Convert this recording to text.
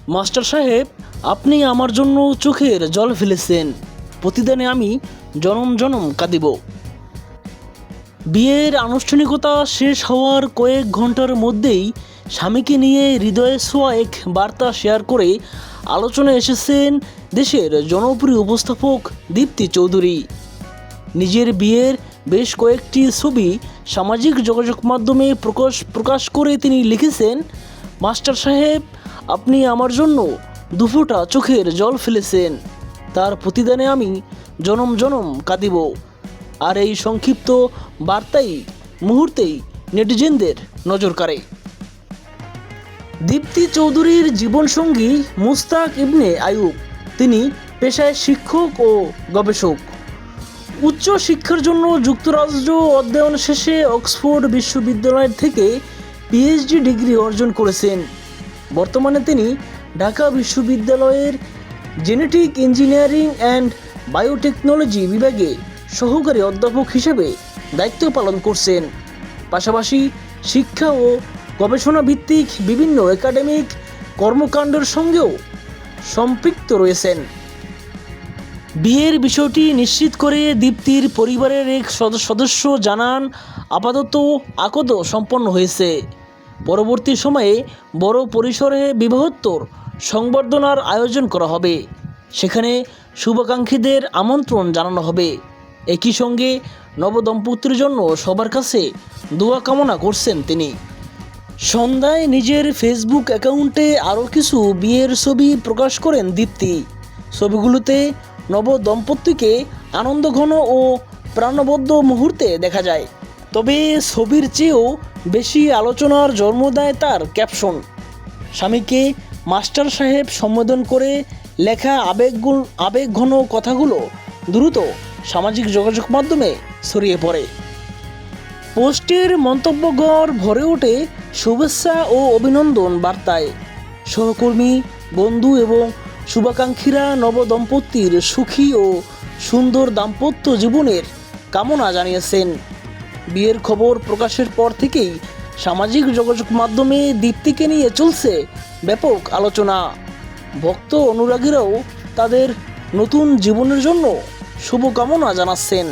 Master সাহেব, আপনি আমার জন্য চোখের জল ফেলেছেন, প্রতিদানে আমি জনম জনম কাঁদিব। বিয়ের আনুষ্ঠানিকতা শেষ হওয়ার কয়েক ঘন্টার মধ্যেই স্বামীকে নিয়ে হৃদয়ে ছোঁয়া এক বার্তা শেয়ার করে আলোচনায় এসেছেন দেশের জনপ্রিয় উপস্থাপক দীপ্তি চৌধুরী। নিজের বিয়ের বেশ কয়েকটি ছবি সামাজিক যোগাযোগ মাধ্যমে প্রকাশ করে তিনি লিখেছেন, মাস্টার সাহেব, আপনি আমার জন্য দুফোঁটা চোখের জল ফেলেছেন, তার প্রতিদানে আমি জনম জনম কাঁদিব। আর এই সংক্ষিপ্ত বার্তাই মুহূর্তেই নেটিজেনদের নজর কাড়ে। দীপ্তি চৌধুরীর জীবনসঙ্গী মুস্তাক ইবনে আয়ুব। তিনি পেশায় শিক্ষক ও গবেষক। উচ্চ শিক্ষার জন্য যুক্তরাজ্য অধ্যয়ন শেষে অক্সফোর্ড বিশ্ববিদ্যালয় থেকে পিএইচডি ডিগ্রি অর্জন করেছেন। বর্তমানে তিনি ঢাকা বিশ্ববিদ্যালয়ের জেনেটিক ইঞ্জিনিয়ারিং অ্যান্ড বায়োটেকনোলজি বিভাগে সহকারী অধ্যাপক হিসেবে দায়িত্ব পালন করছেন। পাশাপাশি শিক্ষা ও গবেষণা ভিত্তিক বিভিন্ন একাডেমিক কর্মকাণ্ডের সঙ্গেও সম্পৃক্ত রয়েছেন। বিয়ের বিষয়টি নিশ্চিত করে দীপ্তির পরিবারের এক সদস্য জানান, আপাতত আকদ সম্পন্ন হয়েছে। পরবর্তী সময়ে বড় পরিসরে বিবাহোত্তর সংবর্ধনার আয়োজন করা হবে, সেখানে শুভাকাঙ্ক্ষীদের আমন্ত্রণ জানানো হবে। একই সঙ্গে নবদম্পতির জন্য সবার কাছে দোয়া কামনা করছেন তিনি। সন্ধ্যায় নিজের ফেসবুক অ্যাকাউন্টে আরও কিছু বিয়ের ছবি প্রকাশ করেন দীপ্তি। ছবিগুলোতে নবদম্পতিকে আনন্দঘন ও প্রাণবদ্ধ মুহূর্তে দেখা যায়। তবে ছবির চেয়েও বেশি আলোচনার জন্ম দেয় তার ক্যাপশন। স্বামীকে মাস্টার সাহেব সম্বোধন করে লেখা আবেগঘন কথাগুলো দ্রুত সামাজিক যোগাযোগ মাধ্যমে ছড়িয়ে পড়ে। পোস্টের মন্তব্যঘর ভরে ওঠে শুভেচ্ছা ও অভিনন্দন বার্তায়। সহকর্মী, বন্ধু এবং শুভাকাঙ্ক্ষীরা নবদম্পতির সুখী ও সুন্দর দাম্পত্য জীবনের কামনা জানিয়েছেন। বিয়ের খবর প্রকাশের পর থেকেই সামাজিক যোগাযোগ মাধ্যমে দীপ্তিকে নিয়ে চলছে ব্যাপক আলোচনা। ভক্ত অনুরাগীরাও তাদের নতুন জীবনের জন্য শুভকামনা জানাচ্ছেন।